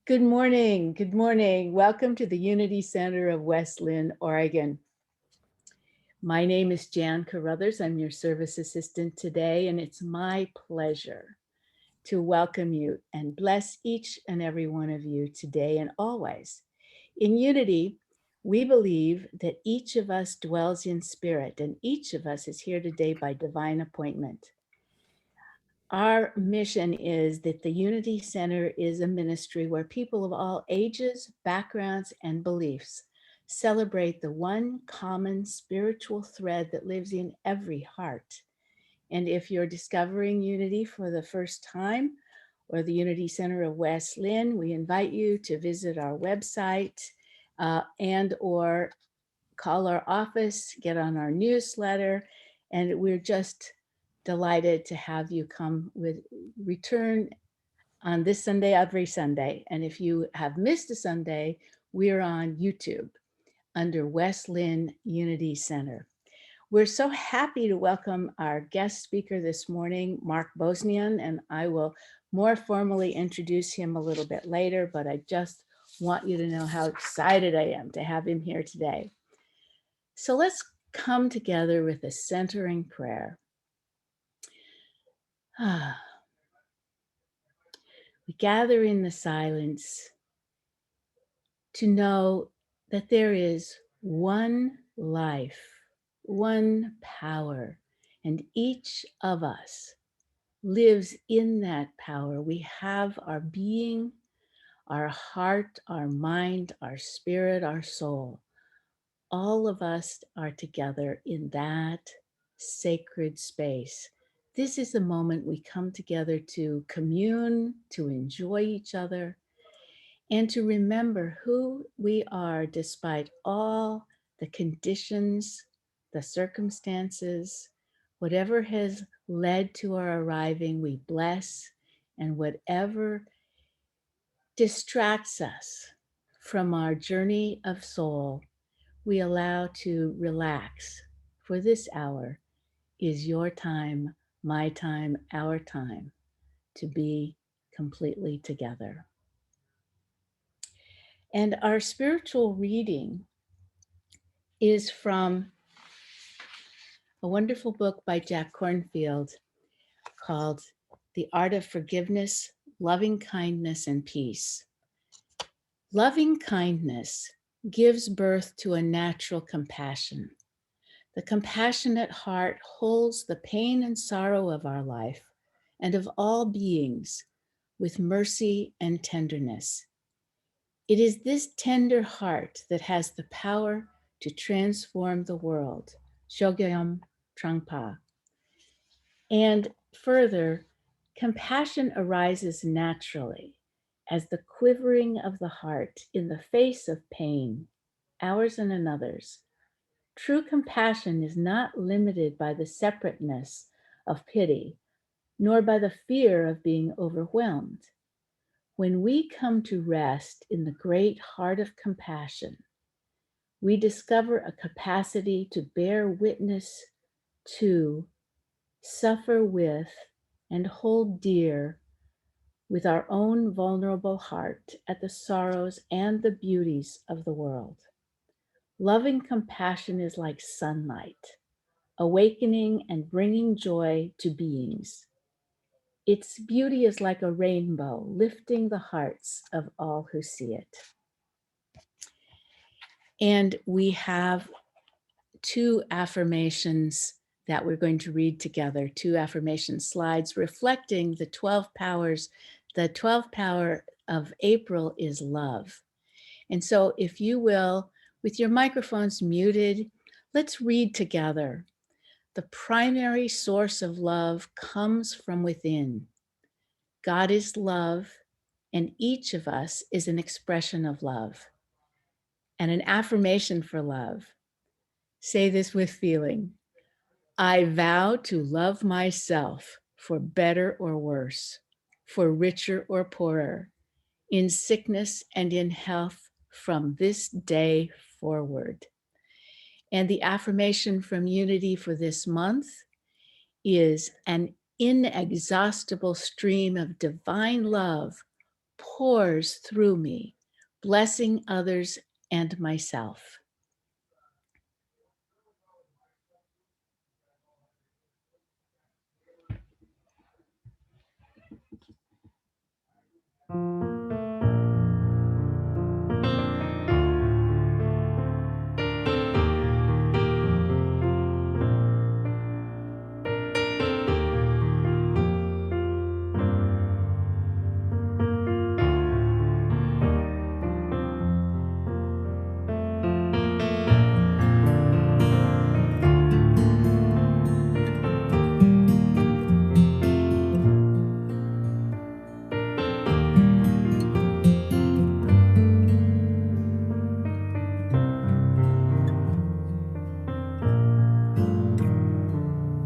Good morning. Good morning. Welcome to the Unity Center of West Lynn, Oregon. My name is Jan Carruthers. I'm your service assistant today, and it's my pleasure to welcome you and bless each and every one of you today and always. In Unity, we believe that each of us dwells in spirit, and each of us is here today by divine appointment. Our mission is that the Unity Center is a ministry where people of all ages, backgrounds, and beliefs celebrate the one common spiritual thread that lives in every heart. And if you're discovering Unity for the first time or the Unity Center of West Lynn, we invite you to visit our website and or call our office, get on our newsletter, and we're just delighted to have you come with return on this Sunday, every Sunday. And if you have missed a Sunday, we're on YouTube under West Lynn Unity Center. We're so happy to welcome our guest speaker this morning, Mark Bosnian, and I will more formally introduce him a little bit later, but I just want you to know how excited I am to have him here today. So let's come together with a centering prayer. We gather in the silence to know that there is one life, one power, and each of us lives in that power. We have our being, our heart, our mind, our spirit, our soul. All of us are together in that sacred space. This is the moment we come together to commune, to enjoy each other, and to remember who we are despite all the conditions, the circumstances, whatever has led to our arriving, we bless, and whatever distracts us from our journey of soul, we allow to relax. For this hour is your time, my time, our time to be completely together. And our spiritual reading is from a wonderful book by Jack Kornfield called The Art of Forgiveness, Loving Kindness, and Peace. Loving kindness gives birth to a natural compassion. The compassionate heart holds the pain and sorrow of our life and of all beings with mercy and tenderness. It is this tender heart that has the power to transform the world. Chogyam Trungpa. And further, compassion arises naturally as the quivering of the heart in the face of pain, ours and another's. True compassion is not limited by the separateness of pity, nor by the fear of being overwhelmed. When we come to rest in the great heart of compassion, we discover a capacity to bear witness to, suffer with, and hold dear with our own vulnerable heart at the sorrows and the beauties of the world. Loving compassion is like sunlight, awakening and bringing joy to beings. Its beauty is like a rainbow, lifting the hearts of all who see it. And we have two affirmations that we're going to read together, two affirmation slides reflecting the 12 powers. The 12th power of April is love. And so if you will, with your microphones muted, let's read together. The primary source of love comes from within. God is love, and each of us is an expression of love. And an affirmation for love. Say this with feeling. I vow to love myself for better or worse, for richer or poorer, in sickness and in health from this day forward. And the affirmation from Unity for this month is an inexhaustible stream of divine love pours through me, blessing others and myself.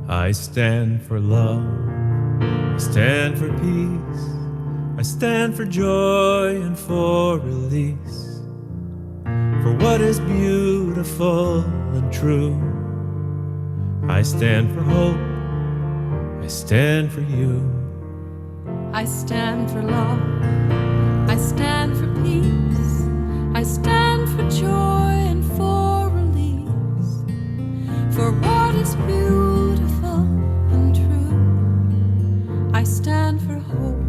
I stand for love, I stand for peace, I stand for joy and for release, for what is beautiful and true. I stand for hope, I stand for you. I stand for love, I stand for peace, I stand for joy and for release, for what is beautiful and true. I stand for hope,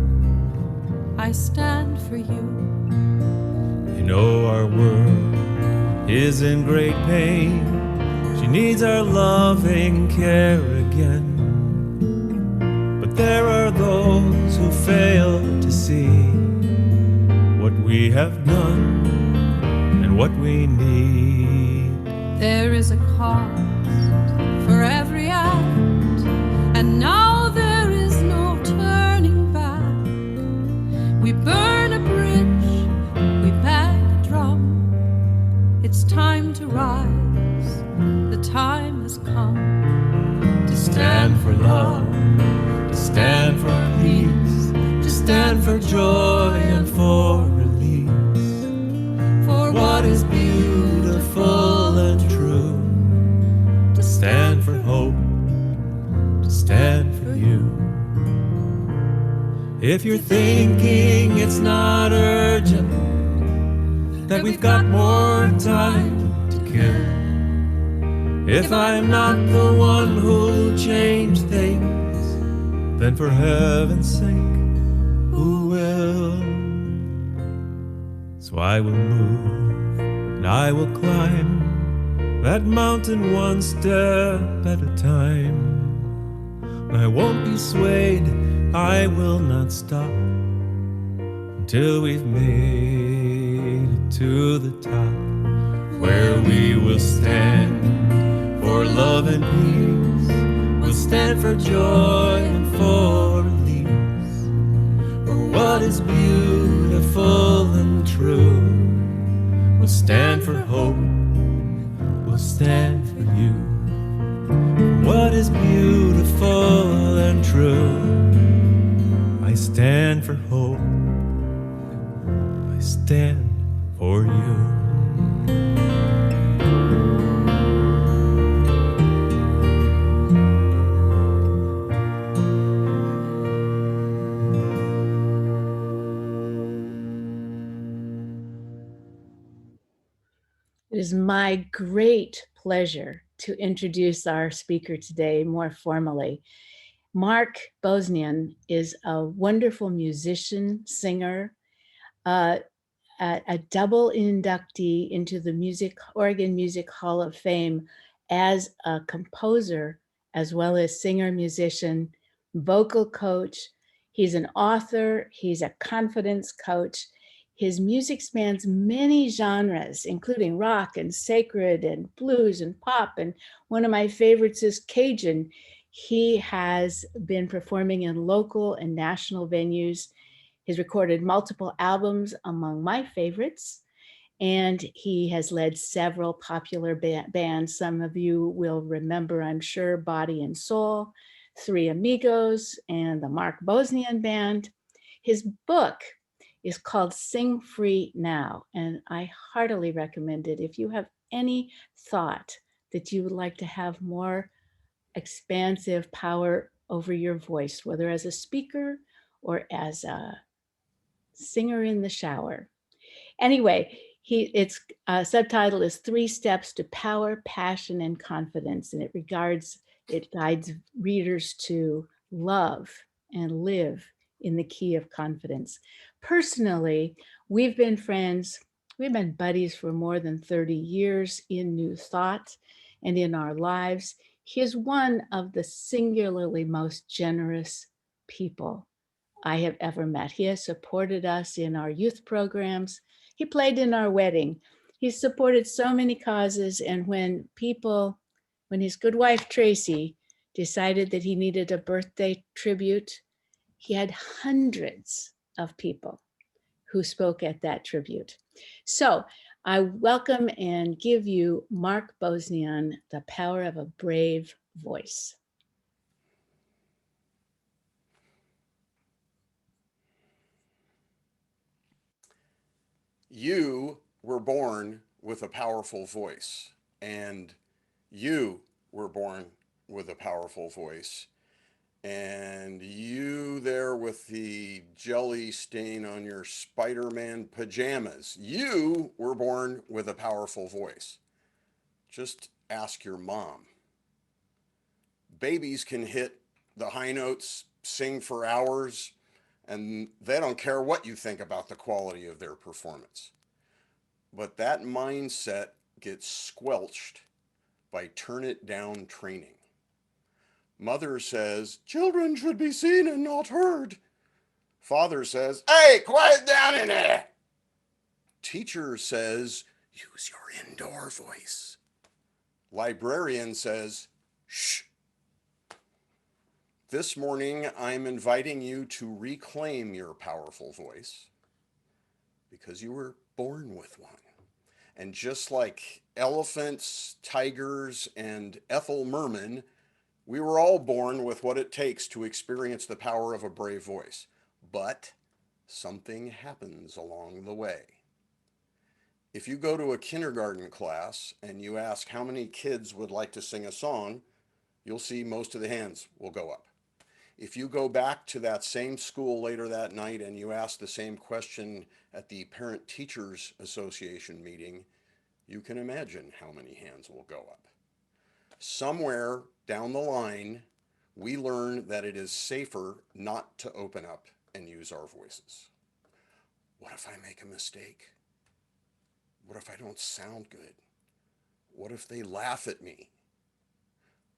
I stand for you. You know our world is in great pain, she needs our loving care again. But there are those who fail to see what we have done and what we need. There is a cost for every act, and now there is no turning back. We burn a bridge, we bang a drum. It's time to rise, the time has come To stand for love, to stand for peace, to stand for joy and for release, for what is beautiful and true. To stand for hope, to stand for you. If you're thinking it's not urgent, that we've got more time to kill, if I'm not the one who'll change things, then for heaven's sake, who will? So I will move and I will climb that mountain one step at a time. I won't be swayed, I will not stop until we've made it to the top, where we will stand for love and peace, we'll stand for joy and for release, for what is beautiful and true. We'll stand for hope, we'll stand for you, for what is beautiful and true. I stand for hope, I stand for you. It is my great pleasure to introduce our speaker today more formally. Mark Bosnian is a wonderful musician, singer, a double inductee into the Oregon Music Hall of Fame as a composer, as well as singer, musician, vocal coach. He's an author, he's a confidence coach. His music spans many genres, including rock and sacred and blues and pop. And one of my favorites is Cajun. He has been performing in local and national venues. He's recorded multiple albums, among my favorites, and he has led several popular bands. Some of you will remember, I'm sure, Body and Soul, Three Amigos, and the Mark Bosnian Band. His book is called Sing Free Now, and I heartily recommend it. If you have any thought that you would like to have more expansive power over your voice, whether as a speaker or as a Singer in the Shower. Anyway, its subtitle is Three Steps to Power, Passion, and Confidence, and it guides readers to love and live in the key of confidence. Personally, we've been friends, we've been buddies for more than 30 years in New Thought and in our lives. He is one of the singularly most generous people I have ever met. He has supported us in our youth programs. He played in our wedding. He's supported so many causes. And when his good wife, Tracy, decided that he needed a birthday tribute, he had hundreds of people who spoke at that tribute. So I welcome and give you Mark Bosnian, The Power of a Brave Voice. You were born with a powerful voice, and you were born with a powerful voice, and you there with the jelly stain on your Spider-Man pajamas, you were born with a powerful voice. Just ask your mom. Babies can hit the high notes, sing for hours, and they don't care what you think about the quality of their performance. But that mindset gets squelched by turn it down training. Mother says, children should be seen and not heard. Father says, hey, quiet down in there. Teacher says, use your indoor voice. Librarian says, shh. This morning, I'm inviting you to reclaim your powerful voice because you were born with one. And just like elephants, tigers, and Ethel Merman, we were all born with what it takes to experience the power of a brave voice. But something happens along the way. If you go to a kindergarten class and you ask how many kids would like to sing a song, you'll see most of the hands will go up. If you go back to that same school later that night and you ask the same question at the Parent Teachers Association meeting, you can imagine how many hands will go up. Somewhere down the line, we learn that it is safer not to open up and use our voices. What if I make a mistake? What if I don't sound good? What if they laugh at me?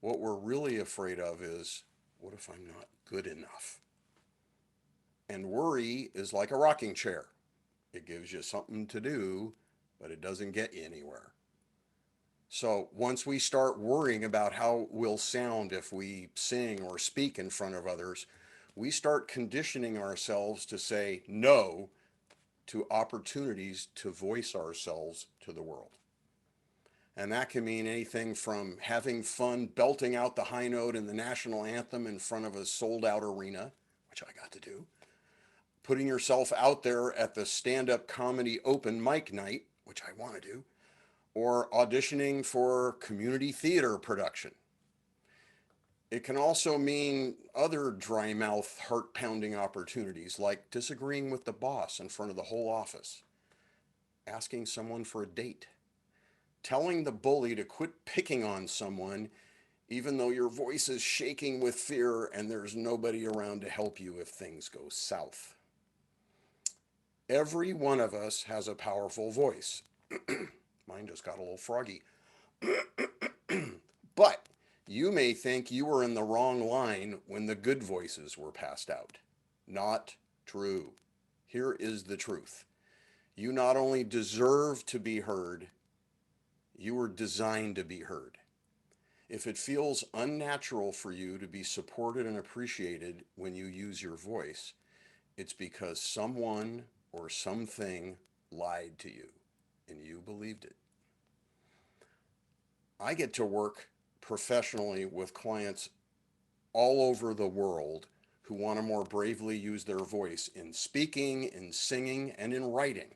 What we're really afraid of is, what if I'm not good enough? And worry is like a rocking chair. It gives you something to do, but it doesn't get you anywhere. So once we start worrying about how we'll sound if we sing or speak in front of others, we start conditioning ourselves to say no to opportunities to voice ourselves to the world. And that can mean anything from having fun belting out the high note in the national anthem in front of a sold out arena, which I got to do, putting yourself out there at the stand-up comedy open mic night, which I want to do, or auditioning for community theater production. It can also mean other dry mouth, heart pounding opportunities like disagreeing with the boss in front of the whole office, asking someone for a date, telling the bully to quit picking on someone even though your voice is shaking with fear and there's nobody around to help you if things go south. Every one of us has a powerful voice. Mine just got a little froggy. But you may think you were in the wrong line when the good voices were passed out. Not true. Here is the truth. You not only deserve to be heard, you were designed to be heard. If it feels unnatural for you to be supported and appreciated when you use your voice, it's because someone or something lied to you and you believed it. I get to work professionally with clients all over the world who want to more bravely use their voice in speaking, in singing, and in writing.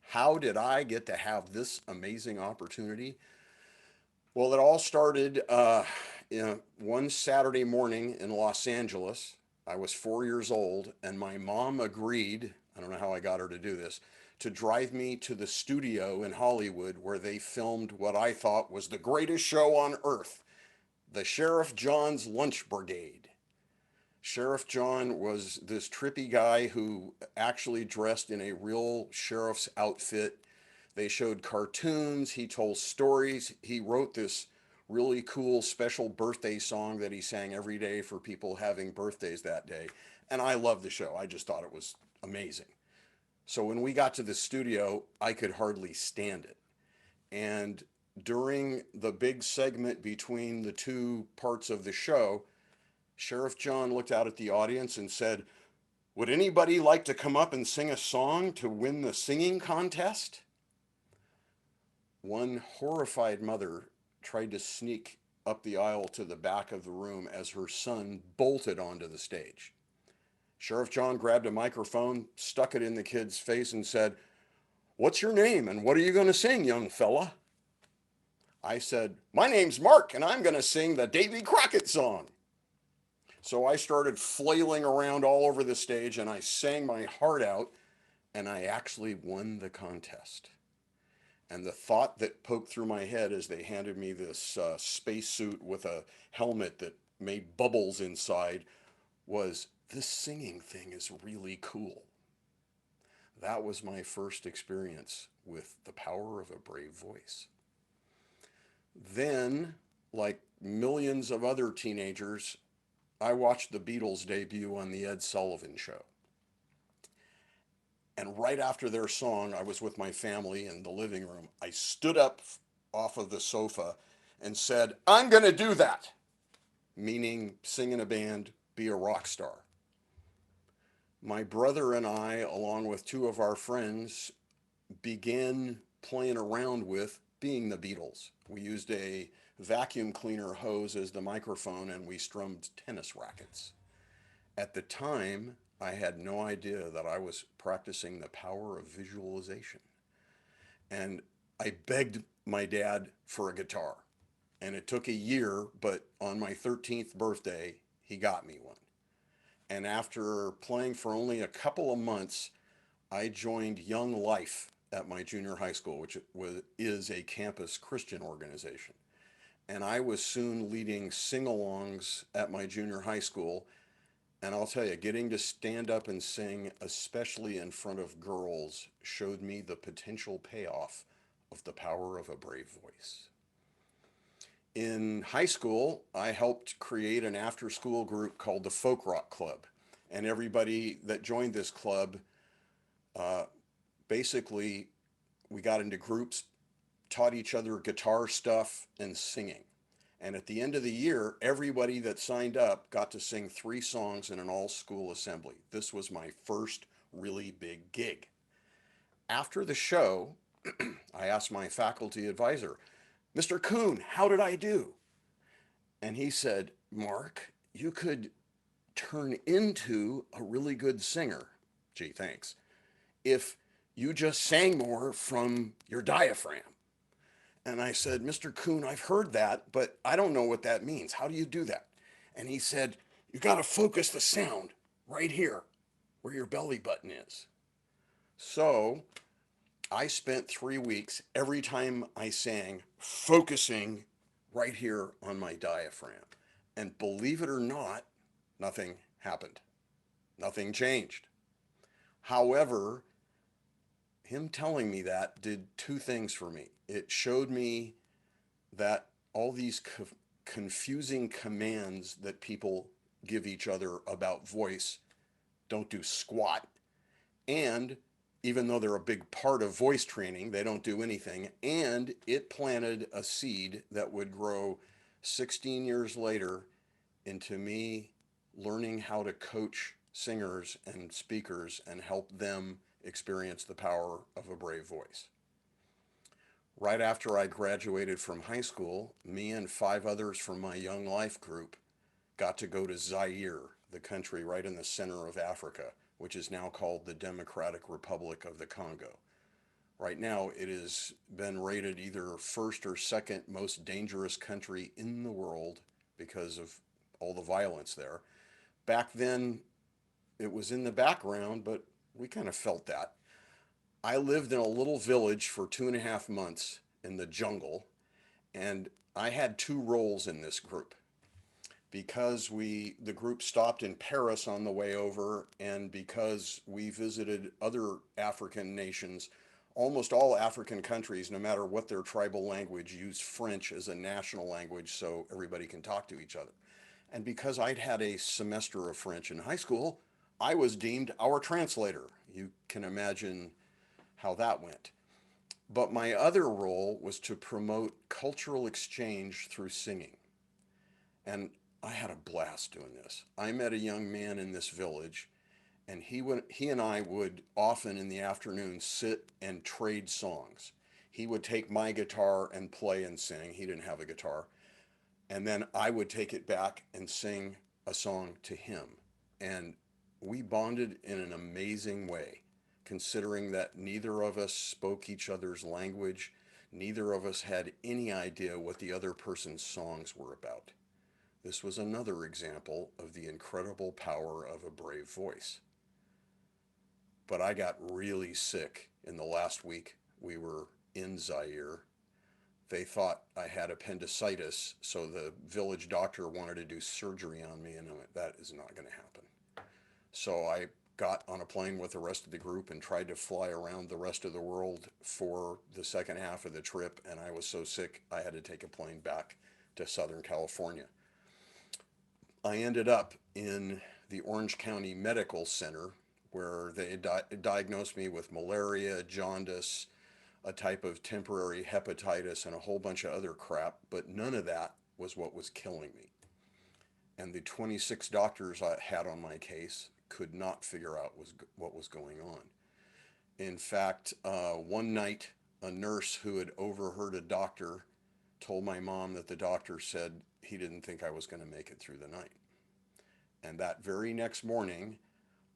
How did I get to have this amazing opportunity? Well, it all started one Saturday morning in Los Angeles. I was 4 years old, and my mom agreed, and don't know how I got her to do this, to drive me to the studio in Hollywood where they filmed what I thought was the greatest show on earth, the Sheriff John's Lunch Brigade. Sheriff John was this trippy guy who actually dressed in a real sheriff's outfit. They showed cartoons, he told stories, he wrote this really cool special birthday song that he sang every day for people having birthdays that day. And I loved the show. I just thought it was amazing. So when we got to the studio, I could hardly stand it. And during the big segment between the two parts of the show, Sheriff John looked out at the audience and said, "Would anybody like to come up and sing a song to win the singing contest?" One horrified mother tried to sneak up the aisle to the back of the room as her son bolted onto the stage. Sheriff John grabbed a microphone, stuck it in the kid's face, and said, "What's your name and what are you going to sing, young fella?" I said, "My name's Mark and I'm going to sing the Davy Crockett song." So I started flailing around all over the stage and I sang my heart out and I actually won the contest. And the thought that poked through my head as they handed me this space suit with a helmet that made bubbles inside was, this singing thing is really cool. That was my first experience with the power of a brave voice. Then, like millions of other teenagers, I watched the Beatles debut on the Ed Sullivan Show. And right after their song, I was with my family in the living room. I stood up off of the sofa and said, "I'm going to do that," meaning sing in a band, be a rock star. My brother and I, along with two of our friends, began playing around with being the Beatles. We used a vacuum cleaner hose as the microphone and we strummed tennis rackets. At the time, I had no idea that I was practicing the power of visualization. And I begged my dad for a guitar. And it took a year, but on my 13th birthday, he got me one. And after playing for only a couple of months, I joined Young Life at my junior high school, which is a campus Christian organization. And I was soon leading sing-alongs at my junior high school. And I'll tell you, getting to stand up and sing, especially in front of girls, showed me the potential payoff of the power of a brave voice. In high school, I helped create an after-school group called the Folk Rock Club. And everybody that joined this club, basically, we got into groups, taught each other guitar stuff and singing. And at the end of the year, everybody that signed up got to sing 3 songs in an all-school assembly. This was my first really big gig. After the show, I asked my faculty advisor, "Mr. Kuhn, how did I do?" And he said, "Mark, you could turn into a really good singer." Gee, thanks. "If you just sang more from your diaphragm." And I said, "Mr. Kuhn, I've heard that, but I don't know what that means. How do you do that?" And he said, "You got to focus the sound right here where your belly button is." So I spent 3 weeks every time I sang focusing right here on my diaphragm. And believe it or not, nothing happened. Nothing changed. However, him telling me that did 2 things for me. It showed me that all these confusing commands that people give each other about voice don't do squat. And even though they're a big part of voice training, they don't do anything. And it planted a seed that would grow 16 years later into me learning how to coach singers and speakers and help them experience the power of a brave voice. Right after I graduated from high school, me and 5 others from my Young Life group got to go to Zaire, the country right in the center of Africa, which is now called the Democratic Republic of the Congo. Right now, it has been rated either first or second most dangerous country in the world because of all the violence there. Back then, it was in the background, but we kind of felt that. I lived in a little village for 2.5 months in the jungle, and I had two roles in this group because the group stopped in Paris on the way over, and because we visited other African nations. Almost all African countries, no matter what their tribal language, use French as a national language so everybody can talk to each other. And because I'd had a semester of French in high school, I was deemed our translator. You can imagine how that went. But my other role was to promote cultural exchange through singing. And I had a blast doing this. I met a young man in this village, and he and I would often in the afternoon sit and trade songs. He would take my guitar and play and sing. He didn't have a guitar. And then I would take it back and sing a song to him. And we bonded in an amazing way, considering that neither of us spoke each other's language. Neither of us had any idea what the other person's songs were about. This was another example of the incredible power of a brave voice. But I got really sick in the last week we were in Zaire. They thought I had appendicitis, so the village doctor wanted to do surgery on me, and I went, that is not going to happen. So I got on a plane with the rest of the group and tried to fly around the rest of the world for the second half of the trip, and I was so sick I had to take a plane back to Southern California. I ended up in the Orange County Medical Center where they diagnosed me with malaria, jaundice, a type of temporary hepatitis, and a whole bunch of other crap, but none of that was what was killing me. And the 26 doctors I had on my case could not figure out what was going on. In fact, one night, a nurse who had overheard a doctor told my mom that the doctor said he didn't think I was going to make it through the night. And that very next morning,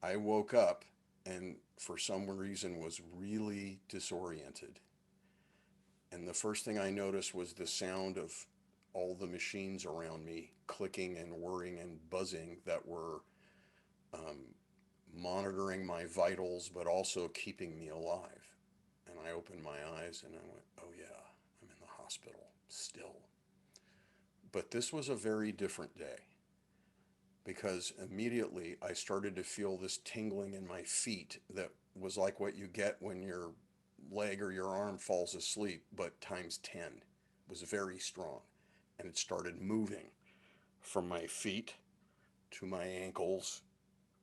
I woke up and for some reason was really disoriented. And the first thing I noticed was the sound of all the machines around me clicking and whirring and buzzing that were monitoring my vitals, but also keeping me alive. And I opened my eyes and I went, oh yeah, I'm in the hospital still. But this was a very different day because immediately I started to feel this tingling in my feet that was like what you get when your leg or your arm falls asleep, but times 10. It was very strong. And it started moving from my feet to my ankles,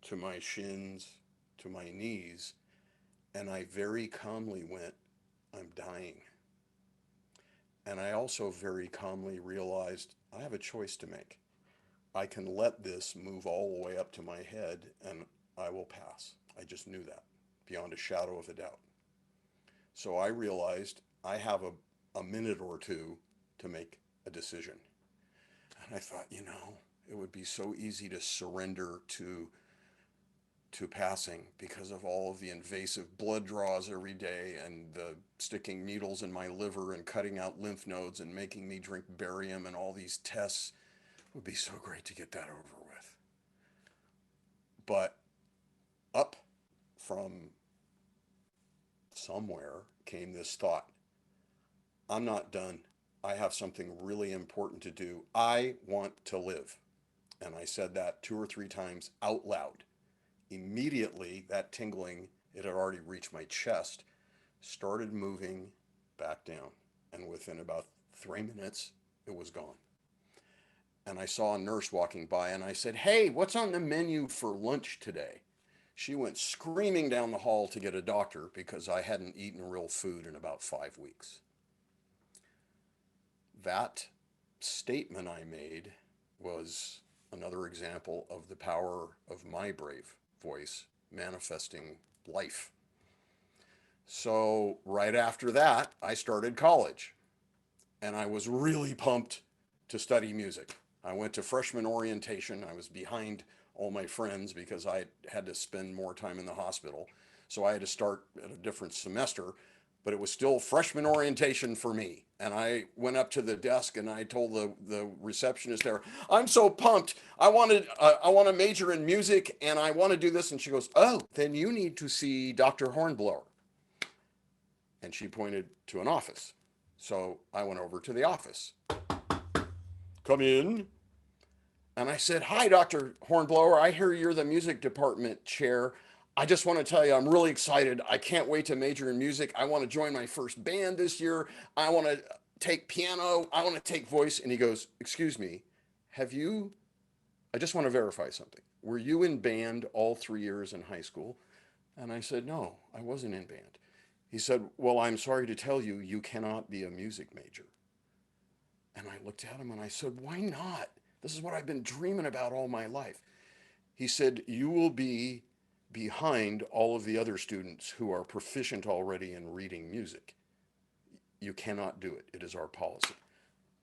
to my shins, to my knees. And I very calmly went, I'm dying. And I also very calmly realized I have a choice to make. I can let this move all the way up to my head and I will pass. I just knew that beyond a shadow of a doubt. So I realized I have a minute or two to make a decision. And I thought, it would be so easy to surrender to passing because of all of the invasive blood draws every day and the sticking needles in my liver and cutting out lymph nodes and making me drink barium and all these tests. It would be so great to get that over with. But up from somewhere came this thought, I'm not done. I have something really important to do. I want to live. And I said that 2 or 3 times out loud. Immediately, that tingling, it had already reached my chest, started moving back down. And within about 3 minutes, it was gone. And I saw a nurse walking by and I said, hey, what's on the menu for lunch today? She went screaming down the hall to get a doctor because I hadn't eaten real food in about 5 weeks. That statement I made was another example of the power of my brave voice manifesting life. So right after that, I started college and I was really pumped to study music. I went to freshman orientation. I was behind all my friends because I had to spend more time in the hospital. So I had to start at a different semester. but it was still freshman orientation for me. And I went up to the desk and I told the receptionist there, I'm so pumped. I want to major in music and I want to do this. And she goes, oh, then you need to see Dr. Hornblower. And she pointed to an office. So I went over to the office. Come in. And I said, hi, Dr. Hornblower. I hear you're the music department chair. I just want to tell you, I'm really excited. I can't wait to major in music. I want to join my first band this year. I want to take piano. I want to take voice. And he goes, excuse me, I just want to verify something. Were you in band all 3 years in high school? And I said, no, I wasn't in band. He said, well, I'm sorry to tell you, you cannot be a music major. And I looked at him and I said, why not? This is what I've been dreaming about all my life. He said, you will be behind all of the other students who are proficient already in reading music. You cannot do it. It is our policy.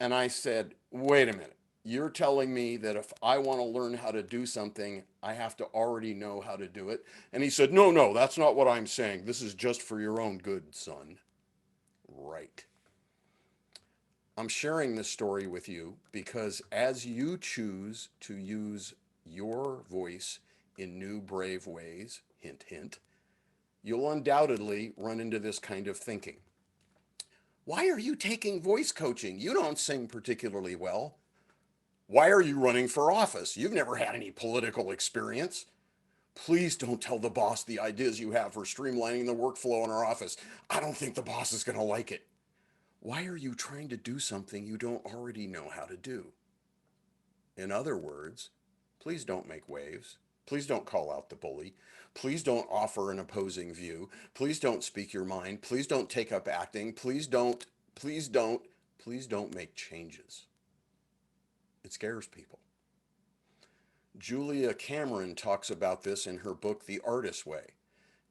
And I said, wait a minute. You're telling me that if I want to learn how to do something, I have to already know how to do it? And he said, no, that's not what I'm saying. This is just for your own good, son. Right. I'm sharing this story with you because as you choose to use your voice in new, brave ways, hint, hint, you'll undoubtedly run into this kind of thinking. Why are you taking voice coaching? You don't sing particularly well. Why are you running for office? You've never had any political experience. Please don't tell the boss the ideas you have for streamlining the workflow in our office. I don't think the boss is going to like it. Why are you trying to do something you don't already know how to do? In other words, please don't make waves. Please don't call out the bully. Please don't offer an opposing view. Please don't speak your mind. Please don't take up acting. Please don't make changes. It scares people. Julia Cameron talks about this in her book, The Artist's Way.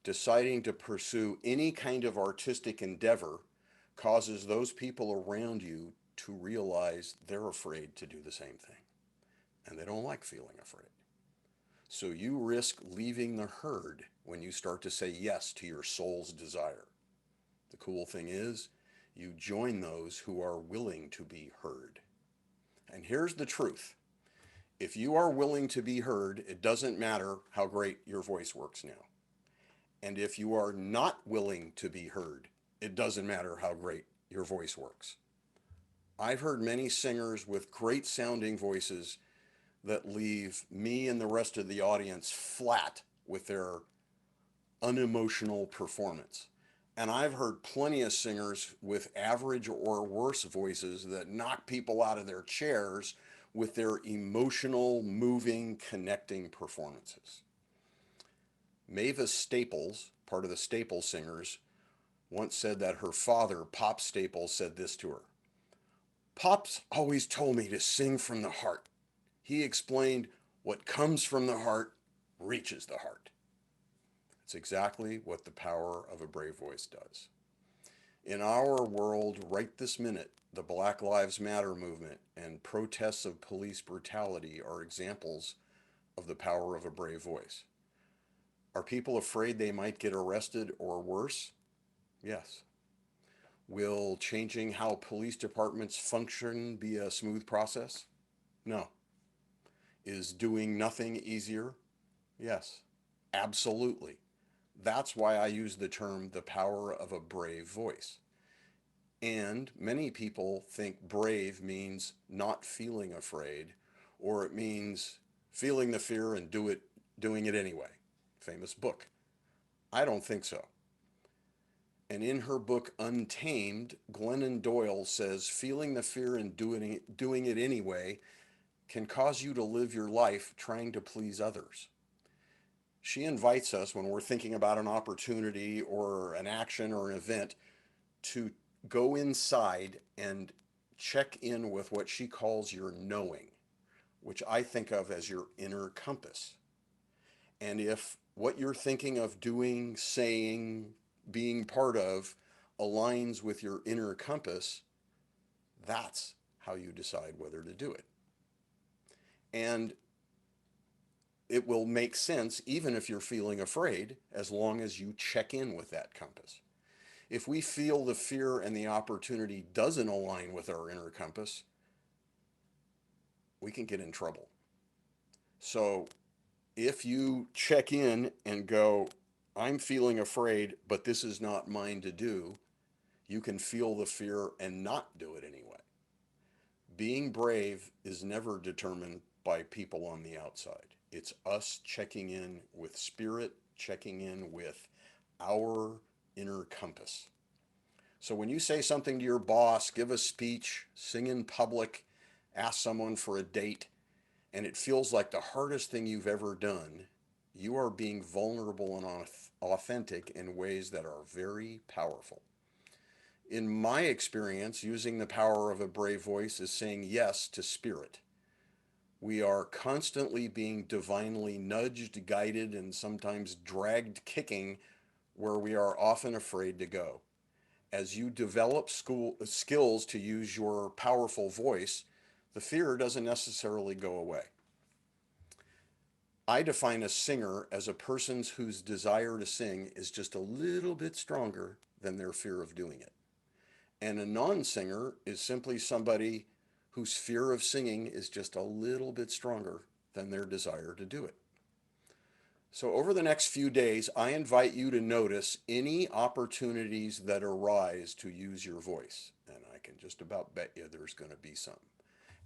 Deciding to pursue any kind of artistic endeavor causes those people around you to realize they're afraid to do the same thing. And they don't like feeling afraid. So you risk leaving the herd when you start to say yes to your soul's desire. The cool thing is, you join those who are willing to be heard. And here's the truth. If you are willing to be heard, it doesn't matter how great your voice works now. And if you are not willing to be heard, it doesn't matter how great your voice works. I've heard many singers with great sounding voices that leave me and the rest of the audience flat with their unemotional performance. And I've heard plenty of singers with average or worse voices that knock people out of their chairs with their emotional, moving, connecting performances. Mavis Staples, part of the Staples Singers, once said that her father, Pop Staples, said this to her. Pop's always told me to sing from the heart. He explained what comes from the heart reaches the heart. It's exactly what the power of a brave voice does. In our world right this minute, the Black Lives Matter movement and protests of police brutality are examples of the power of a brave voice. Are people afraid they might get arrested or worse? Yes. Will changing how police departments function be a smooth process? No. Is doing nothing easier? Yes, absolutely. That's why I use the term the power of a brave voice. And many people think brave means not feeling afraid, or it means feeling the fear and doing it anyway. Famous book. I don't think so. And in her book Untamed, Glennon Doyle says feeling the fear and doing it anyway can cause you to live your life trying to please others. She invites us when we're thinking about an opportunity or an action or an event to go inside and check in with what she calls your knowing, which I think of as your inner compass. And if what you're thinking of doing, saying, being part of aligns with your inner compass, that's how you decide whether to do it. And it will make sense even if you're feeling afraid, as long as you check in with that compass. If we feel the fear and the opportunity doesn't align with our inner compass, we can get in trouble. So if you check in and go, I'm feeling afraid, but this is not mine to do, you can feel the fear and not do it anyway. Being brave is never determined by people on the outside. It's us checking in with spirit, checking in with our inner compass. So when you say something to your boss, give a speech, sing in public, ask someone for a date, and it feels like the hardest thing you've ever done, you are being vulnerable and authentic in ways that are very powerful. In my experience, using the power of a brave voice is saying yes to spirit. We are constantly being divinely nudged, guided, and sometimes dragged kicking where we are often afraid to go. As you develop skills to use your powerful voice, the fear doesn't necessarily go away. I define a singer as a person whose desire to sing is just a little bit stronger than their fear of doing it. And a non-singer is simply somebody whose fear of singing is just a little bit stronger than their desire to do it. So over the next few days, I invite you to notice any opportunities that arise to use your voice. And I can just about bet you there's going to be some.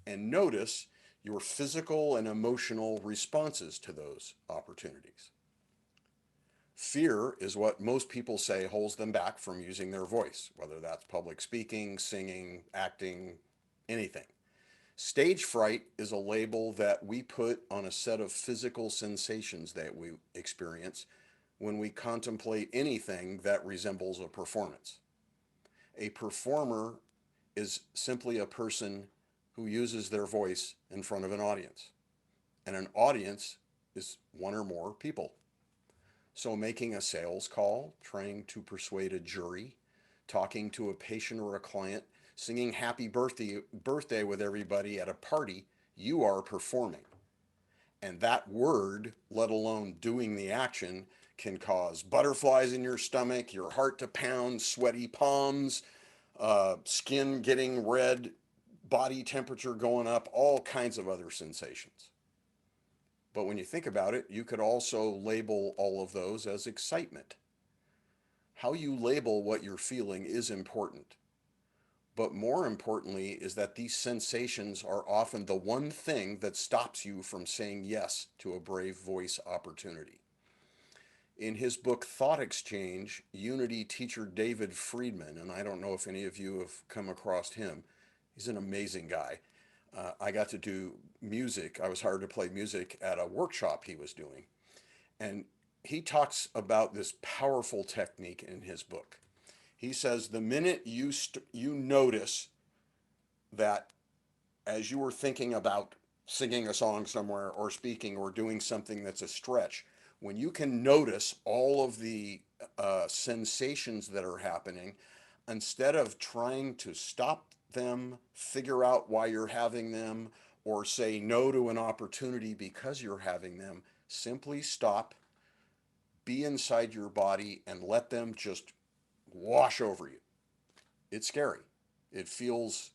And notice your physical and emotional responses to those opportunities. Fear is what most people say holds them back from using their voice, whether that's public speaking, singing, acting, anything. Stage fright is a label that we put on a set of physical sensations that we experience when we contemplate anything that resembles a performance. A performer is simply a person who uses their voice in front of an audience, and an audience is one or more people. So making a sales call, trying to persuade a jury, talking to a patient or a client, singing happy birthday with everybody at a party, you are performing. And that word, let alone doing the action, can cause butterflies in your stomach, your heart to pound, sweaty palms, skin getting red, body temperature going up, all kinds of other sensations. But when you think about it, you could also label all of those as excitement. How you label what you're feeling is important. But more importantly is that these sensations are often the one thing that stops you from saying yes to a brave voice opportunity. In his book Thought Exchange, Unity teacher David Friedman, and I don't know if any of you have come across him, he's an amazing guy. I got to do music. I was hired to play music at a workshop he was doing. And he talks about this powerful technique in his book. He says the minute you notice that as you were thinking about singing a song somewhere or speaking or doing something that's a stretch, when you can notice all of the sensations that are happening, instead of trying to stop them, figure out why you're having them, or say no to an opportunity because you're having them, simply stop, be inside your body, and let them just wash over you. It's scary. It feels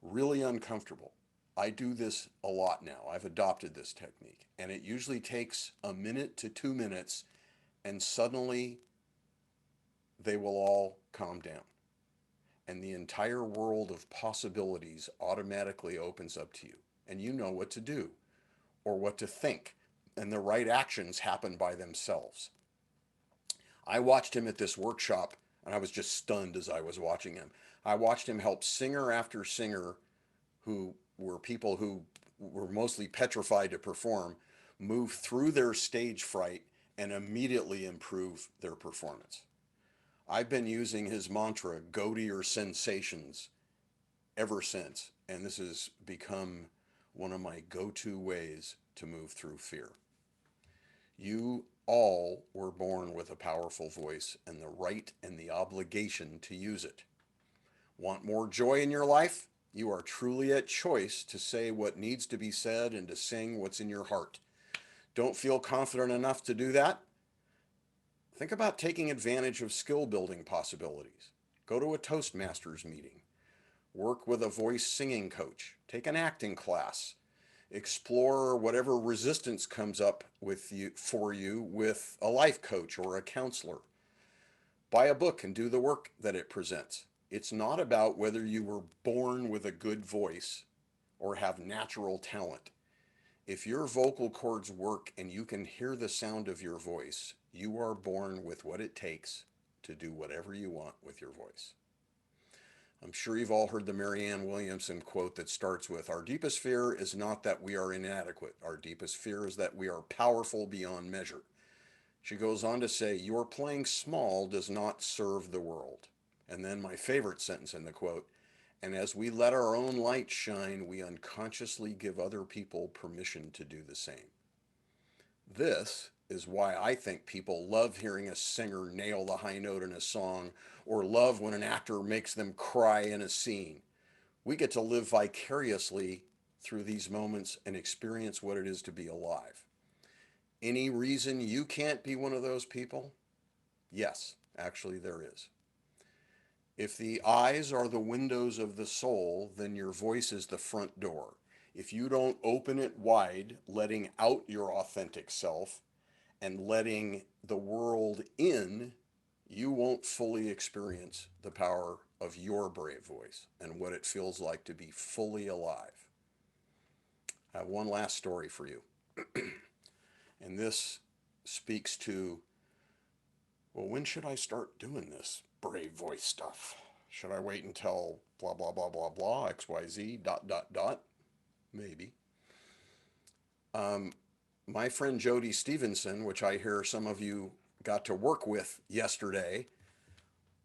really uncomfortable. I do this a lot now. I've adopted this technique, and it usually takes a minute to 2 minutes, and suddenly they will all calm down. And the entire world of possibilities automatically opens up to you, and you know what to do or what to think, and the right actions happen by themselves. I watched him at this workshop, and I was just stunned as I was watching him. I watched him help singer after singer who were people who were mostly petrified to perform move through their stage fright and immediately improve their performance. I've been using his mantra, go to your sensations, ever since, and this has become one of my go-to ways to move through fear. You all were born with a powerful voice and the right and the obligation to use it. Want more joy in your life? You are truly at choice to say what needs to be said and to sing what's in your heart. Don't feel confident enough to do that? Think about taking advantage of skill building possibilities. Go to a Toastmasters meeting. Work with a voice singing coach. Take an acting class. Explore whatever resistance comes up with you for you with a life coach or a counselor. Buy a book and do the work that it presents. It's not about whether you were born with a good voice or have natural talent. If your vocal cords work and you can hear the sound of your voice, you are born with what it takes to do whatever you want with your voice. I'm sure you've all heard the Marianne Williamson quote that starts with, "Our deepest fear is not that we are inadequate. Our deepest fear is that we are powerful beyond measure." She goes on to say, "Your playing small does not serve the world." And then my favorite sentence in the quote, "And as we let our own light shine, we unconsciously give other people permission to do the same." This is why I think people love hearing a singer nail the high note in a song or love when an actor makes them cry in a scene. We get to live vicariously through these moments and experience what it is to be alive. Any reason you can't be one of those people? Yes, actually, there is. If the eyes are the windows of the soul, then your voice is the front door. If you don't open it wide, letting out your authentic self and letting the world in, you won't fully experience the power of your brave voice and what it feels like to be fully alive. I have one last story for you. And this speaks to, well, when should I start doing this brave voice stuff? Should I wait until blah, blah, blah, blah, blah, XYZ, dot, dot, dot? Maybe. My friend Jody Stevenson, which I hear some of you got to work with yesterday,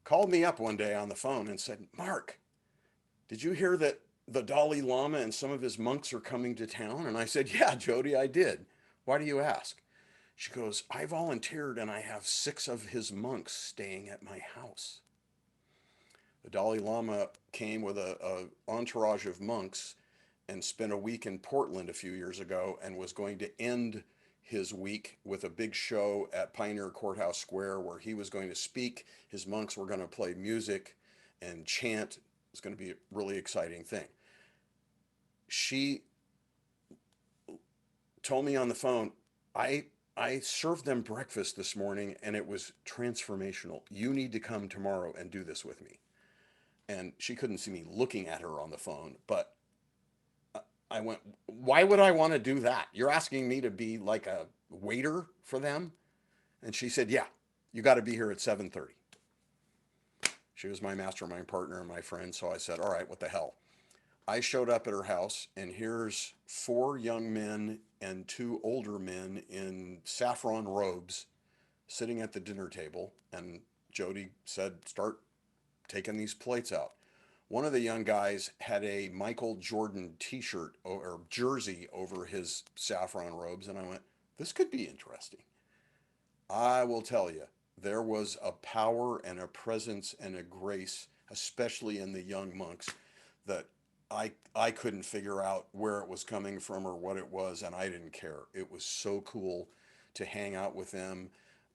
called me up one day on the phone and said, "Mark, did you hear that the Dalai Lama and some of his monks are coming to town?" And I said, "Yeah, Jody, I did. Why do you ask?" She goes, "I volunteered and I have 6 of his monks staying at my house." The Dalai Lama came with a entourage of monks and spent a week in Portland a few years ago and was going to end his week with a big show at Pioneer Courthouse Square where he was going to speak. His monks were going to play music and chant. It was going to be a really exciting thing. She told me on the phone, I served them breakfast this morning and it was transformational. You need to come tomorrow and do this with me. And she couldn't see me looking at her on the phone, but I went, "Why would I want to do that? You're asking me to be like a waiter for them?" And she said, "Yeah, you got to be here at 7:30. She was my mastermind partner and my friend. So I said, "All right, what the hell?" I showed up at her house and here's 4 young men and 2 older men in saffron robes sitting at the dinner table. And Jody said, "Start taking these plates out." One of the young guys had a Michael Jordan t-shirt or jersey over his saffron robes. And I went, "This could be interesting." I will tell you, there was a power and a presence and a grace, especially in the young monks, that I couldn't figure out where it was coming from or what it was, and I didn't care. It was so cool to hang out with them.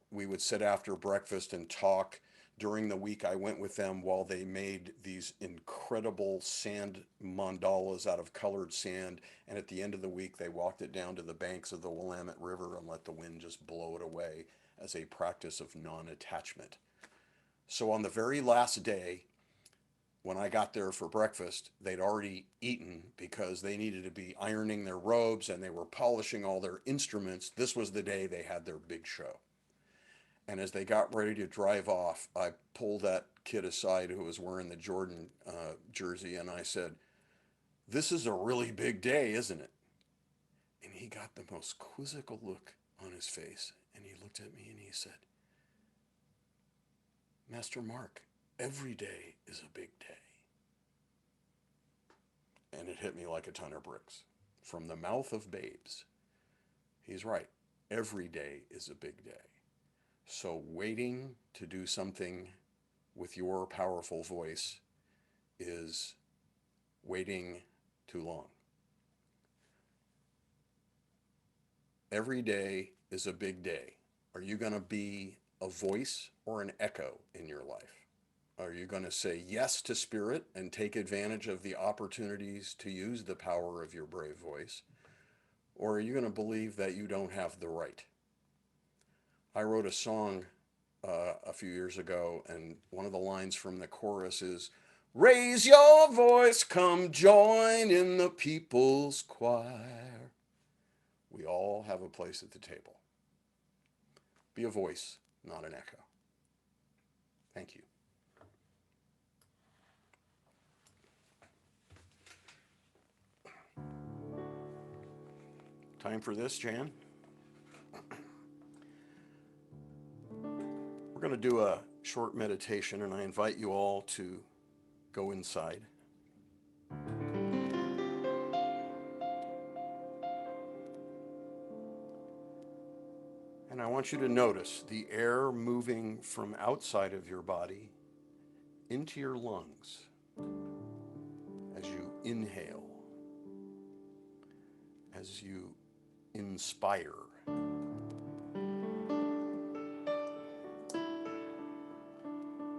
We would sit after breakfast and talk. During the week, I went with them while they made these incredible sand mandalas out of colored sand. And at the end of the week, they walked it down to the banks of the Willamette River and let the wind just blow it away as a practice of non-attachment. So on the very last day, when I got there for breakfast, they'd already eaten because they needed to be ironing their robes and they were polishing all their instruments. This was the day they had their big show. And as they got ready to drive off, I pulled that kid aside who was wearing the Jordan jersey and I said, "This is a really big day, isn't it?" And he got the most quizzical look on his face and he looked at me and he said, "Master Mark, every day is a big day." And it hit me like a ton of bricks. From the mouth of babes. He's right. Every day is a big day. So waiting to do something with your powerful voice is waiting too long. Every day is a big day. Are you going to be a voice or an echo in your life? Are you going to say yes to spirit and take advantage of the opportunities to use the power of your brave voice? Or are you going to believe that you don't have the right? I wrote a song a few years ago, and one of the lines from the chorus is, "Raise your voice, come join in the people's choir." We all have a place at the table. Be a voice, not an echo. Thank you. Time for this, Jan? We're going to do a short meditation, and I invite you all to go inside. And I want you to notice the air moving from outside of your body into your lungs as you inhale, as you inspire.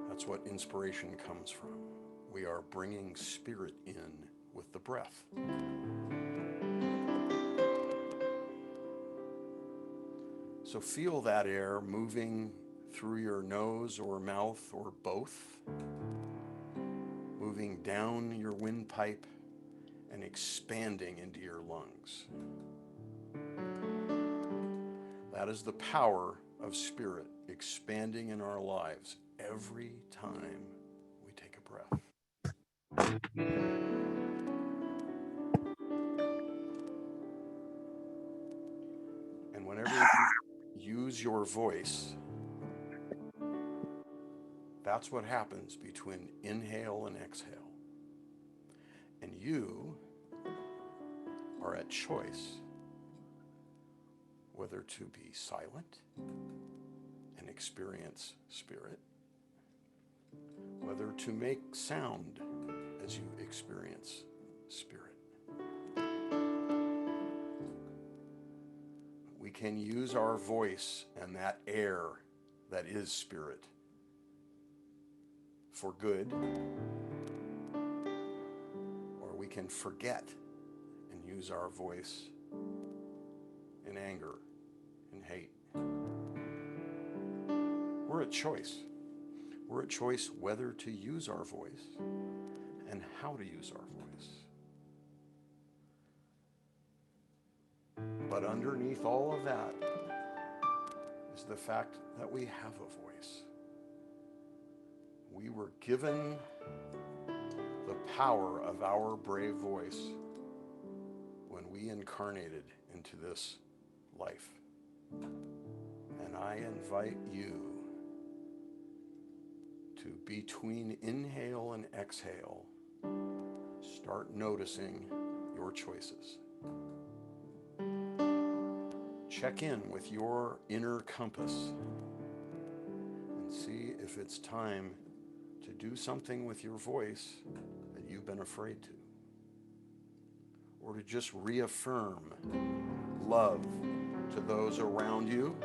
That's what inspiration comes from. We are bringing spirit in with the breath. So feel that air moving through your nose or mouth or both, moving down your windpipe and expanding into your lungs. That is the power of spirit expanding in our lives every time we take a breath. And whenever you use your voice, that's what happens between inhale and exhale. And you are at choice whether to be silent and experience spirit, whether to make sound as you experience spirit. We can use our voice and that air that is spirit for good, or we can forget and use our voice in anger and hate. We're at choice. We're at choice whether to use our voice and how to use our voice. But underneath all of that is the fact that we have a voice. We were given the power of our brave voice when we incarnated into this life. And I invite you to, between inhale and exhale, start noticing your choices. Check in with your inner compass and see if it's time to do something with your voice that you've been afraid to, or to just reaffirm love to those around you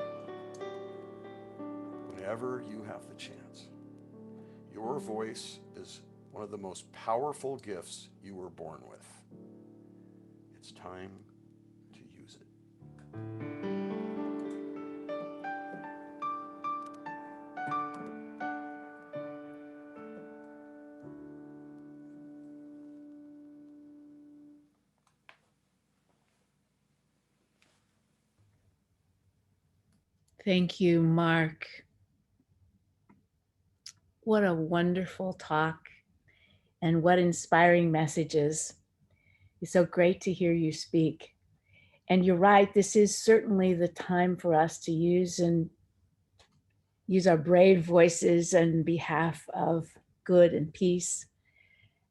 whenever you have the chance. Your voice is one of the most powerful gifts you were born with. It's time to use it. Thank you, Mark. What a wonderful talk and what inspiring messages. It's so great to hear you speak. And you're right, this is certainly the time for us to use our brave voices on behalf of good and peace.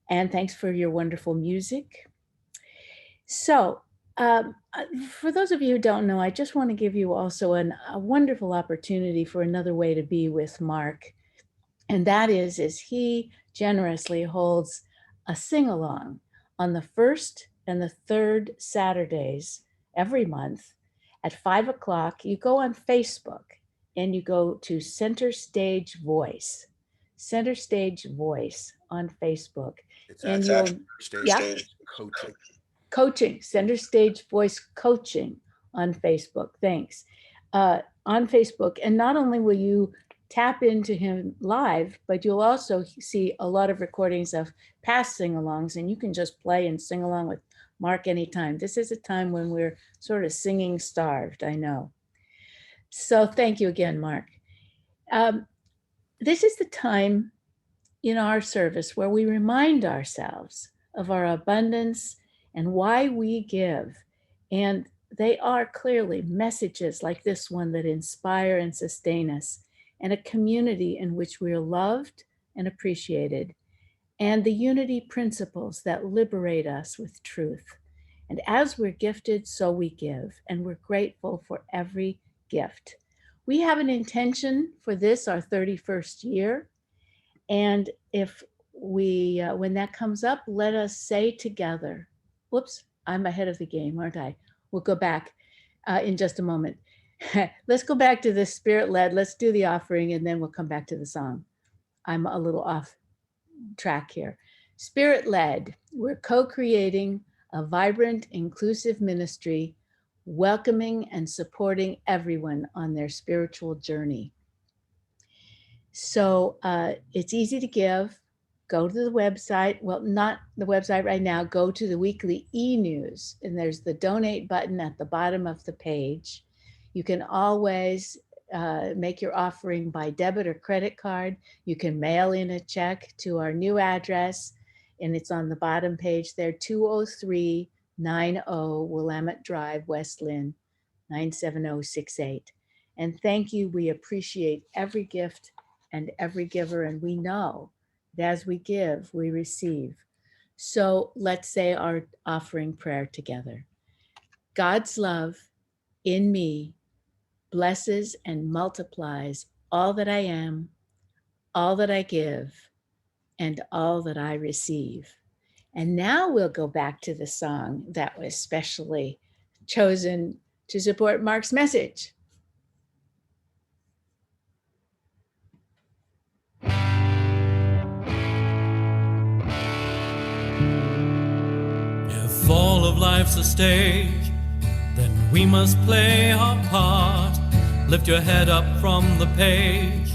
And thanks for your wonderful music. So, for those of you who don't know, I just want to give you also a wonderful opportunity for another way to be with Mark. And that is he generously holds a sing-along on the first and the third Saturdays every month at 5 o'clock. You go on Facebook and you go to Center Stage Voice on Facebook. It's And actually you'll, yeah, coaching, Center Stage Voice Coaching on Facebook. Thanks. On Facebook. And not only will you tap into him live, but you'll also see a lot of recordings of past sing-alongs, and you can just play and sing along with Mark anytime. This is a time when we're sort of singing starved, I know. So thank you again, Mark. This is the time in our service where we remind ourselves of our abundance and why we give. And they are clearly messages like this one that inspire and sustain us, and a community in which we are loved and appreciated, and the unity principles that liberate us with truth. And as we're gifted, so we give, and we're grateful for every gift. We have an intention for this, our 31st year. And if we, when that comes up, let us say together, whoops, I'm ahead of the game, aren't I? We'll go back in just a moment. Let's go back to the spirit-led. Let's do the offering, and then we'll come back to the song. I'm a little off track here. Spirit-led, we're co-creating a vibrant, inclusive ministry, welcoming and supporting everyone on their spiritual journey. So it's easy to give. Go to the website. Well, not the website right now. Go to the weekly e-news, and there's the donate button at the bottom of the page. You can always make your offering by debit or credit card. You can mail in a check to our new address, and it's on the bottom page there, 20390 Willamette Drive, West Lynn, 97068. And thank you. We appreciate every gift and every giver, and we know that as we give, we receive. So let's say our offering prayer together. God's love in me blesses and multiplies all that I am, all that I give, and all that I receive. And now we'll go back to the song that was specially chosen to support Mark's message. If all of life's a stage, then we must play our part. Lift your head up from the page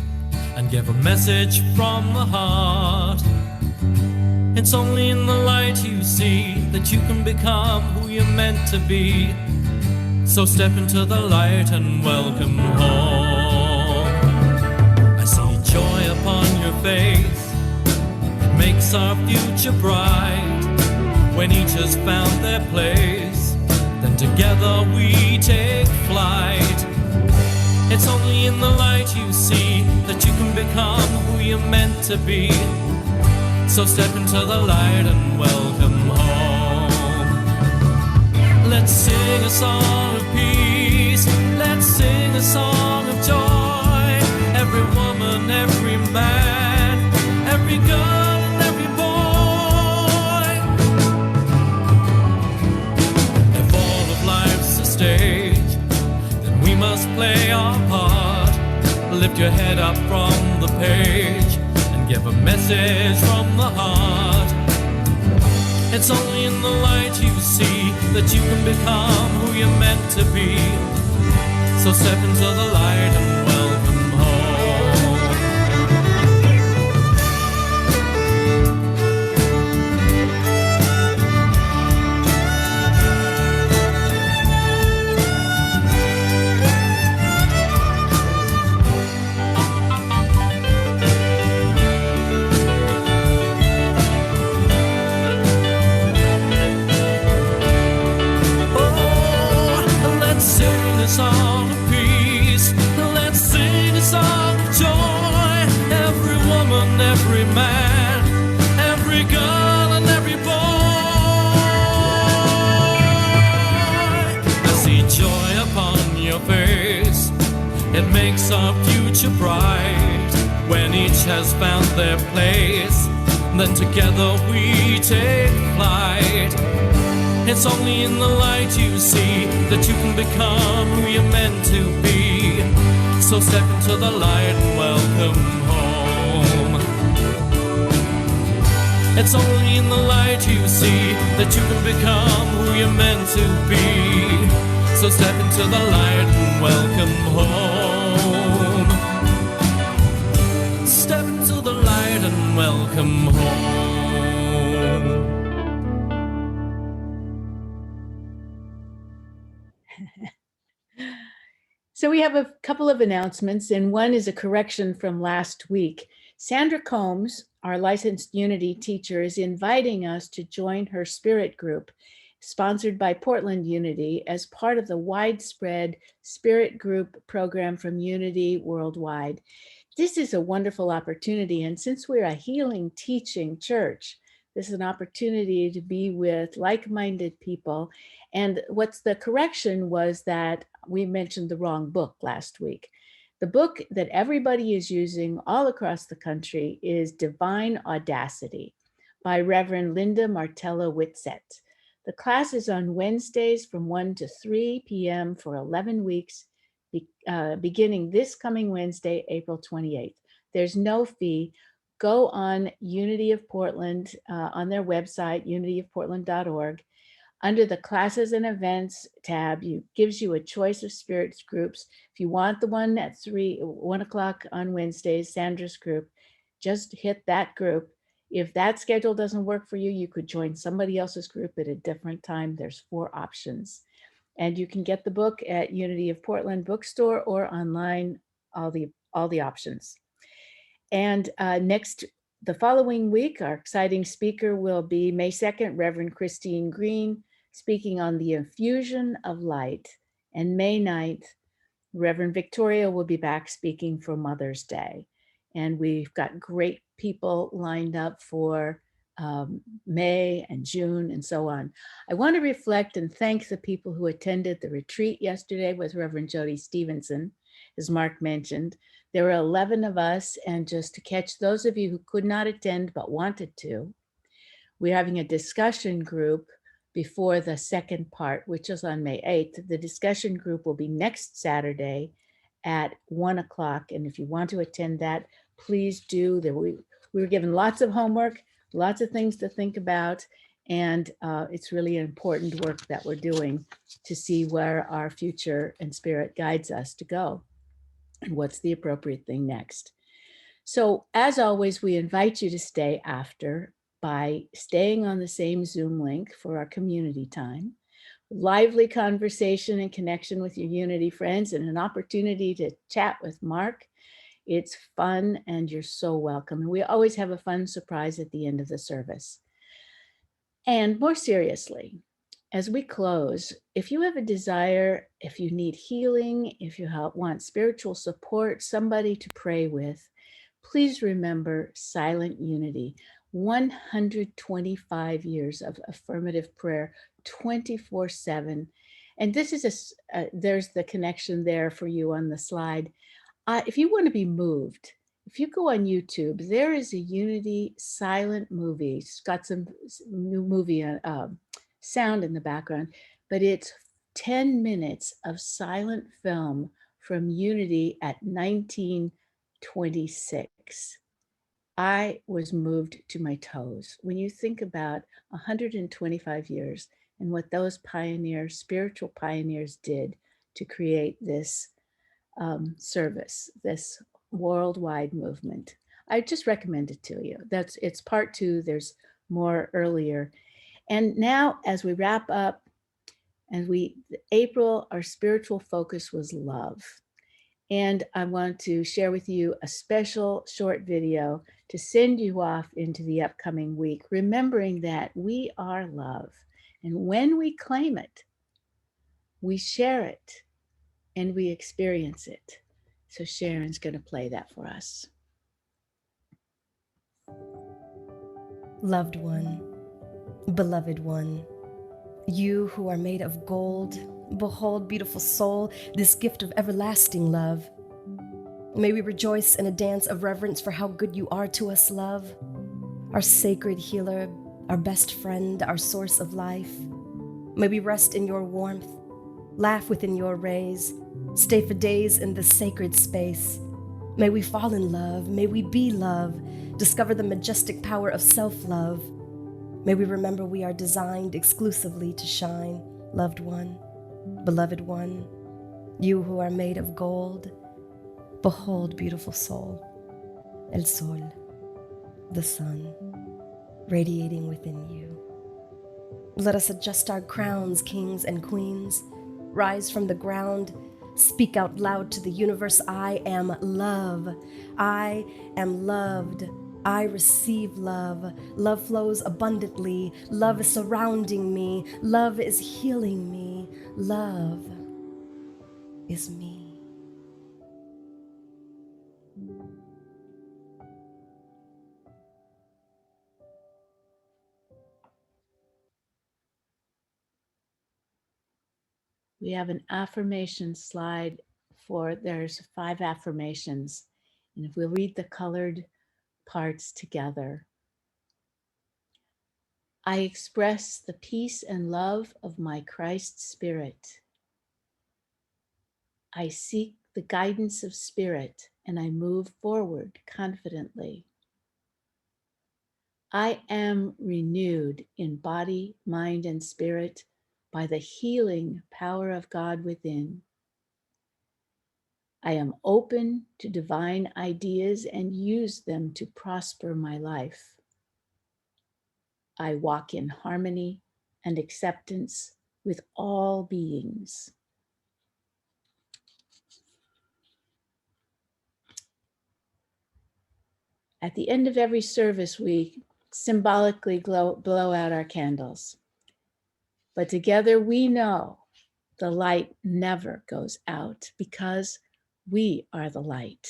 and give a message from the heart. It's only in the light you see that you can become who you're meant to be. So step into the light and welcome home. I see joy upon your face. It makes our future bright. When each has found their place, then together we take flight. It's only in the light you see that you can become who you're meant to be. So step into the light and welcome home. Let's sing a song of peace. Let's sing a song of joy. Every woman, every man, every girl and every boy. If all of life's a stage, then we must play our part. Lift your head up from the page and give a message from the heart. It's only in the light you see that you can become who you're meant to be. So step into the light and welcome home. Sing a song of peace. Let's sing a song of joy. Every woman, every man, every girl and every boy. I see joy upon your face. It makes our future bright. When each has found their place, then together we take flight. It's only in the light you see that you can become who you're meant to be. So step into the light and welcome home. It's only in the light you see that you can become who you're meant to be. So step into the light and welcome home. Step into the light and welcome home. So we have a couple of announcements, and one is a correction from last week. Sandra Combs, our licensed Unity teacher, is inviting us to join her spirit group, sponsored by Portland Unity, as part of the widespread spirit group program from Unity worldwide. This is a wonderful opportunity, and since we're a healing teaching church, this is an opportunity to be with like-minded people. And what's the correction was that we mentioned the wrong book last week. The book that everybody is using all across the country is Divine Audacity by Reverend Linda Martella Whitsett. The class is on Wednesdays from 1 to 3 p.m. for 11 weeks, beginning this coming Wednesday, April 28th. There's no fee. Go on Unity of Portland on their website, unityofportland.org. Under the classes and events tab, gives you a choice of spirits groups. If you want the one at 1 o'clock on Wednesdays, Sandra's group, just hit that group. If that schedule doesn't work for you, you could join somebody else's group at a different time. There's 4 options. And you can get the book at Unity of Portland bookstore or online, all the options. And the following week, our exciting speaker will be May 2nd, Reverend Christine Green, speaking on the infusion of light. And May 9th, Reverend Victoria will be back speaking for Mother's Day. And we've got great people lined up for May and June and so on. I want to reflect and thank the people who attended the retreat yesterday with Reverend Jody Stevenson, as Mark mentioned. There were 11 of us, and just to catch those of you who could not attend but wanted to, we're having a discussion group before the second part, which is on May 8th. The discussion group will be next Saturday at 1 o'clock. And if you want to attend that, please do. We were given lots of homework, lots of things to think about. And it's really important work that we're doing to see where our future and spirit guides us to go and what's the appropriate thing next. So as always, we invite you to stay after by staying on the same Zoom link for our community time, lively conversation and connection with your Unity friends, and an opportunity to chat with Mark. It's fun and you're so welcome. And we always have a fun surprise at the end of the service. And more seriously, as we close, if you have a desire, if you need healing, if you want spiritual support, somebody to pray with, please remember Silent Unity, 125 years of affirmative prayer, 24/7. And this is there's the connection there for you on the slide. If you want to be moved, if you go on YouTube, there is a Unity silent movie. It's got some new movie sound in the background, but it's 10 minutes of silent film from Unity at 1926. I was moved to my toes. When you think about 125 years and what those pioneers, spiritual pioneers, did to create this service, this worldwide movement, I just recommend it to you. It's part 2. There's more earlier. And now, as we wrap up, April, our spiritual focus was love. And I want to share with you a special short video to send you off into the upcoming week, remembering that we are love. And when we claim it, we share it and we experience it. So Sharon's going to play that for us. Loved one, beloved one, you who are made of gold, behold, beautiful soul, this gift of everlasting love. May we rejoice in a dance of reverence for how good you are to us, love, our sacred healer, our best friend, our source of life. May we rest in your warmth, Laugh within your rays. Stay for days in this sacred space. May we fall in love. May we be love. Discover the majestic power of self-love. May we remember we are designed exclusively to shine. Loved one, beloved one, you who are made of gold, behold, beautiful soul, el sol, the sun, radiating within you. Let us adjust our crowns, kings and queens. Rise from the ground. Speak out loud to the universe. I am love. I am loved. I receive love. Love flows abundantly. Love is surrounding me. Love is healing me. Love is me. We have an affirmation slide there's 5 affirmations. And if we'll read the colored parts together. I express the peace and love of my Christ Spirit. I seek the guidance of Spirit and I move forward confidently. I am renewed in body, mind, and spirit by the healing power of God within. I am open to divine ideas and use them to prosper my life. I walk in harmony and acceptance with all beings. At the end of every service, we symbolically blow out our candles. But together we know the light never goes out because we are the light.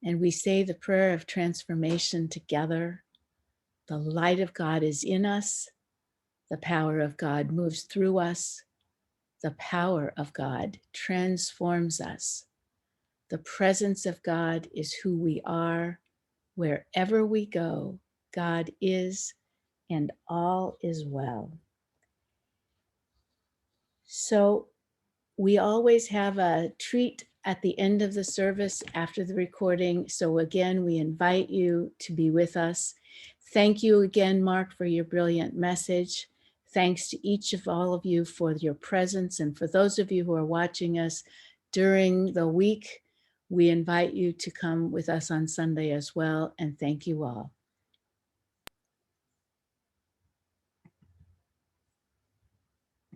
And we say the prayer of transformation together. The light of God is in us. The power of God moves through us. The power of God transforms us. The presence of God is who we are. Wherever we go, God is, and all is well. So we always have a treat at the end of the service after the recording. So again, we invite you to be with us. Thank you again, Mark, for your brilliant message. Thanks to each of all of you for your presence. And for those of you who are watching us during the week, we invite you to come with us on Sunday as well. And thank you all.